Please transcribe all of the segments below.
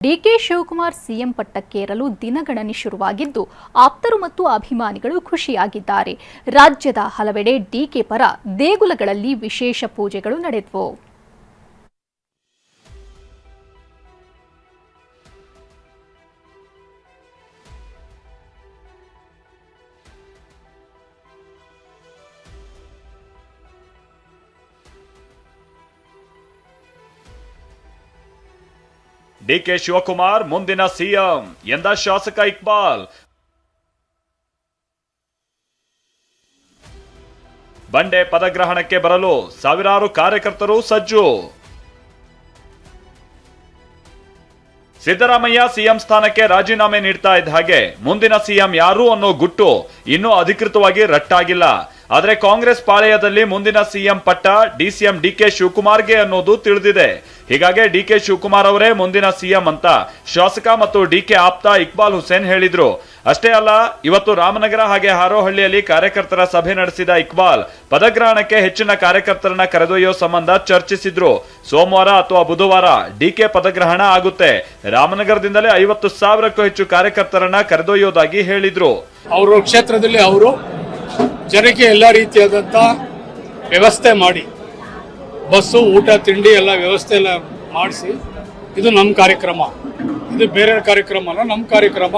DK Shivakumar CM ಪಟ್ಟಕ್ಕೇರಲು ದಿನಗಣನೆ ಶುರುವಾಗಿದ್ದು ಆಪ್ತರು ಮತ್ತು ಅಭಿಮಾನಿಗಳು ಖುಷಿಯಾಗಿದ್ದಾರೆ. ರಾಜ್ಯದ ಹಲವೆಡೆ ಡಿಕೆ ಪರ ದೇಗುಲಗಳಲ್ಲಿ ವಿಶೇಷ ಪೂಜೆಗಳು ನಡೆದವು. ಡಿಕೆ ಶಿವಕುಮಾರ್ ಮುಂದಿನ ಸಿಎಂ ಎಂದ ಶಾಸಕ ಇಕ್ಬಾಲ್. ಬಂಡೆ ಪದಗ್ರಹಣಕ್ಕೆ ಬರಲು ಸಾವಿರಾರು ಕಾರ್ಯಕರ್ತರು ಸಜ್ಜು. ಸಿದ್ದರಾಮಯ್ಯ ಸಿಎಂ ಸ್ಥಾನಕ್ಕೆ ರಾಜೀನಾಮೆ ನೀಡ್ತಾ ಇದ್ದ ಹಾಗೆ ಮುಂದಿನ ಸಿಎಂ ಯಾರು ಅನ್ನೋ ಗುಟ್ಟು ಇನ್ನೂ ಅಧಿಕೃತವಾಗಿ ರಟ್ಟಾಗಿಲ್ಲ. ಆದರೆ ಕಾಂಗ್ರೆಸ್ ಪಾಳೆಯದಲ್ಲಿ ಮುಂದಿನ ಸಿಎಂ ಪಟ್ಟ ಡಿಸಿಎಂ ಡಿಕೆ ಶಿವಕುಮಾರ್ಗೆ ಅನ್ನೋದು ತಿಳಿದಿದೆ. ಹೀಗಾಗಿ ಡಿಕೆ ಶಿವಕುಮಾರ್ ಅವರೇ ಮುಂದಿನ ಸಿಎಂ ಅಂತ ಶಾಸಕ ಮತ್ತು ಡಿಕೆ ಆಪ್ತ ಇಕ್ಬಾಲ್ ಹುಸೇನ್ ಹೇಳಿದ್ರು. ಅಷ್ಟೇ ಅಲ್ಲ, ಇವತ್ತು ರಾಮನಗರ ಹಾಗೆ ಹಾರೋಹಳ್ಳಿಯಲ್ಲಿ ಕಾರ್ಯಕರ್ತರ ಸಭೆ ನಡೆಸಿದ ಇಕ್ಬಾಲ್ ಪದಗ್ರಹಣಕ್ಕೆ ಹೆಚ್ಚಿನ ಕಾರ್ಯಕರ್ತರನ್ನ ಕರೆದೊಯ್ಯೋ ಸಂಬಂಧ ಚರ್ಚಿಸಿದ್ರು. ಸೋಮವಾರ ಅಥವಾ ಬುಧವಾರ ಡಿಕೆ ಪದಗ್ರಹಣ ಆಗುತ್ತೆ. ರಾಮನಗರದಿಂದಲೇ 50,000ಕ್ಕೂ ಹೆಚ್ಚು ಕಾರ್ಯಕರ್ತರನ್ನ ಕರೆದೊಯ್ಯೋದಾಗಿ ಹೇಳಿದ್ರು. ಅವರ ಕ್ಷೇತ್ರದಲ್ಲಿ ಅವರು ಜನಕ್ಕೆ ಎಲ್ಲ ರೀತಿಯಾದಂಥ ವ್ಯವಸ್ಥೆ ಮಾಡಿ, ಬಸ್ಸು, ಊಟ, ತಿಂಡಿ ಎಲ್ಲ ವ್ಯವಸ್ಥೆ ಎಲ್ಲ ಮಾಡಿಸಿ, ಇದು ನಮ್ಮ ಕಾರ್ಯಕ್ರಮ, ಇದು ಬೇರೆ ಕಾರ್ಯಕ್ರಮ ಅಲ್ಲ, ನಮ್ಮ ಕಾರ್ಯಕ್ರಮ,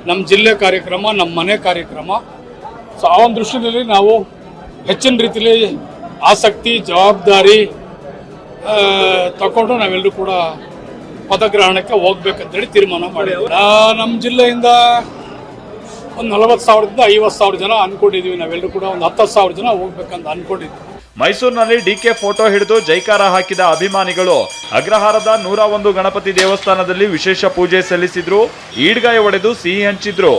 ನಮ್ಮ ಜಿಲ್ಲೆ ಕಾರ್ಯಕ್ರಮ, ನಮ್ಮ ಮನೆ ಕಾರ್ಯಕ್ರಮ. ಸೊ ಆ ಒಂದು ದೃಷ್ಟಿಯಲ್ಲಿ ನಾವು ಹೆಚ್ಚಿನ ರೀತಿಯಲ್ಲಿ ಆಸಕ್ತಿ, ಜವಾಬ್ದಾರಿ ತಗೊಂಡು ನಾವೆಲ್ಲರೂ ಕೂಡ ಪದಗ್ರಹಣಕ್ಕೆ ಹೋಗ್ಬೇಕಂತೇಳಿ ತೀರ್ಮಾನ ಮಾಡಿದ್ವಿ. ನಮ್ಮ ಜಿಲ್ಲೆಯಿಂದ ಒಂದು 40,000ದಿಂದ 50,000 ಜನ ಅನ್ಕೊಂಡಿದ್ವಿ. ನಾವೆಲ್ಲರೂ ಕೂಡ ಒಂದು 10,000 ಜನ ಹೋಗ್ಬೇಕಂತ ಅನ್ಕೊಂಡಿದ್ವಿ. ಮೈಸೂರಿನಲ್ಲಿ ಡಿಕೆ ಫೋಟೋ ಹಿಡಿದು ಜೈಕಾರ ಹಾಕಿದ ಅಭಿಮಾನಿಗಳು ಅಗ್ರಹಾರದ 101 ಗಣಪತಿ ದೇವಸ್ಥಾನದಲ್ಲಿ ವಿಶೇಷ ಪೂಜೆ ಸಲ್ಲಿಸಿದ್ರು. ಈಡ್ಗಾಯ ಒಡೆದು ಸಿಹಿ ಹಂಚಿದ್ರು.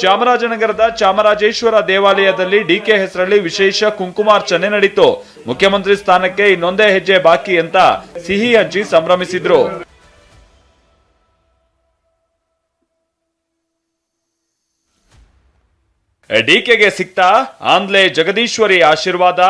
ಚಾಮರಾಜನಗರದ ಚಾಮರಾಜೇಶ್ವರ ದೇವಾಲಯದಲ್ಲಿ ಡಿಕೆ ಹೆಸರಲ್ಲಿ ವಿಶೇಷ ಕುಂಕುಮಾರ್ಚನೆ ನಡೆಯಿತು. ಮುಖ್ಯಮಂತ್ರಿ ಸ್ಥಾನಕ್ಕೆ ಇನ್ನೊಂದೇ ಹೆಜ್ಜೆ ಬಾಕಿ ಅಂತ ಸಿಹಿ ಹಂಚಿ ಸಂಭ್ರಮಿಸಿದ್ರು. ಡಿಕೆಗೆ ಸಿಕ್ತಾ ಆಂಧ್ಲೆ ಜಗದೀಶ್ವರಿ ಆಶೀರ್ವಾದ.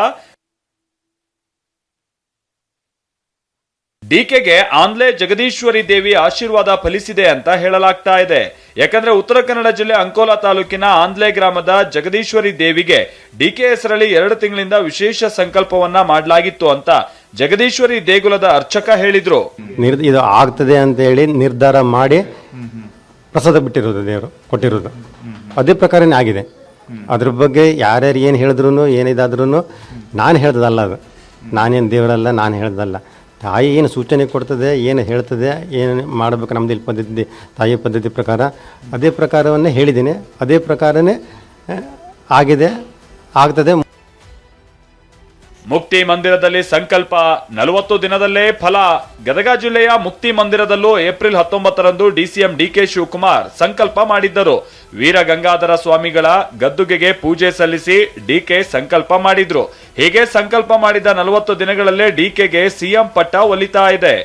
ಡಿಕೆಗೆ ಆಂಧ್ಲೆ ಜಗದೀಶ್ವರಿ ದೇವಿ ಆಶೀರ್ವಾದ ಫಲಿಸಿದೆ ಅಂತ ಹೇಳಲಾಗ್ತಾ ಇದೆ. ಯಾಕಂದ್ರೆ ಉತ್ತರ ಕನ್ನಡ ಜಿಲ್ಲೆ ಅಂಕೋಲಾ ತಾಲೂಕಿನ ಆಂಧ್ಲೆ ಗ್ರಾಮದ ಜಗದೀಶ್ವರಿ ದೇವಿಗೆ ಡಿಕೆ ಹೆಸರಲ್ಲಿ 2 ತಿಂಗಳಿಂದ ವಿಶೇಷ ಸಂಕಲ್ಪವನ್ನ ಮಾಡಲಾಗಿತ್ತು ಅಂತ ಜಗದೀಶ್ವರಿ ದೇಗುಲದ ಅರ್ಚಕ ಹೇಳಿದ್ರು. ಇದು ಆಗ್ತದೆ ಅಂತ ಹೇಳಿ ನಿರ್ಧಾರ ಮಾಡಿ ಪ್ರಸಾದ ಬಿಟ್ಟಿರೋದು, ದೇವರು ಕೊಟ್ಟಿರೋದು ಅದೇ ಪ್ರಕಾರನೇ ಆಗಿದೆ. ಅದ್ರ ಬಗ್ಗೆ ಯಾರ್ಯಾರು ಏನು ಹೇಳಿದ್ರು ಏನಿದಾದ್ರೂ ನಾನು ಹೇಳ್ದಲ್ಲ, ಅದು ನಾನೇನು ದೇವರಲ್ಲ, ನಾನು ಹೇಳ್ದಲ್ಲ. ತಾಯಿ ಏನು ಸೂಚನೆ ಕೊಡ್ತದೆ, ಏನು ಹೇಳ್ತದೆ, ಏನು ಮಾಡಬೇಕು ನಮ್ದು ಇಲ್ಲಿ ಪದ್ಧತಿ, ತಾಯಿ ಪದ್ಧತಿ ಪ್ರಕಾರ ಅದೇ ಪ್ರಕಾರವನ್ನೇ ಹೇಳಿದ್ದೀನಿ. ಅದೇ ಪ್ರಕಾರನೇ ಆಗಿದೆ, ಆಗ್ತದೆ. ಮುಕ್ತಿ ಮಂದಿರದಲ್ಲಿ ಸಂಕಲ್ಪ 40 ದಿನದಲ್ಲೇ ಫಲ. ಗದಗ ಜಿಲ್ಲೆಯ ಮುಕ್ತಿ ಮಂದಿರದಲ್ಲೂ ಏಪ್ರಿಲ್ 19ರಂದು ಡಿಸಿಎಂ ಡಿಕೆ ಶಿವಕುಮಾರ್ ಸಂಕಲ್ಪ ಮಾಡಿದ್ದರು. ವೀರಗಂಗಾಧರ ಸ್ವಾಮಿಗಳ ಗದ್ದುಗೆಗೆ ಪೂಜೆ ಸಲ್ಲಿಸಿ ಡಿಕೆ ಸಂಕಲ್ಪ ಮಾಡಿದ್ರು. ಹೀಗೆ ಸಂಕಲ್ಪ ಮಾಡಿದ 40 ದಿನಗಳಲ್ಲೇ ಡಿಕೆಗೆ ಸಿಎಂ ಪಟ್ಟ ಒಲಿತಾ ಇದೆ.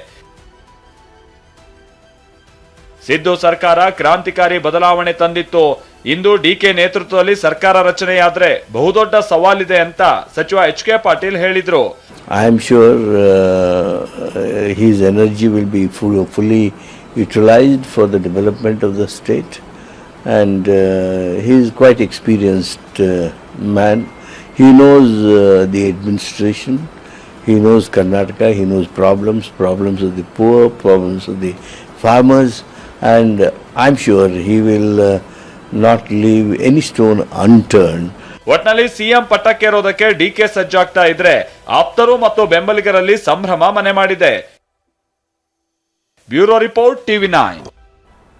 ಸಿದ್ದು ಸರ್ಕಾರ ಕ್ರಾಂತಿಕಾರಿ ಬದಲಾವಣೆ ತಂದಿತ್ತು. ಇಂದು ಡಿಕೆ ನೇತೃತ್ವದಲ್ಲಿ ಸರ್ಕಾರ ರಚನೆಯಾದ್ರೆ ಬಹುದೊಡ್ಡ ಸವಾಲಿದೆ ಅಂತ ಸಚಿವ ಎಚ್.ಕೆ. ಪಾಟೀಲ್ ಹೇಳಿದ್ರು. I am sure his energy will be fully utilized for the development of the state, and he is quite experienced man. He knows the administration, he knows Karnataka, he knows problems of the poor, problems of the farmers, and I'm sure he will not leave any stone unturned. ಒಟ್ನಲ್ಲಿ CM ಪಟ್ಟಕ್ಕೇರೋದಕ್ಕೆ DK ಸಜ್ಜಾಗ್ತಾ ಇದ್ರೆ ಆಪ್ತರು ಮತ್ತು ಬೆಂಬಲಿಗರಲ್ಲಿ ಸಂಭ್ರಮ ಮನೆ ಮಾಡಿದೆ. Bureau report, TV9.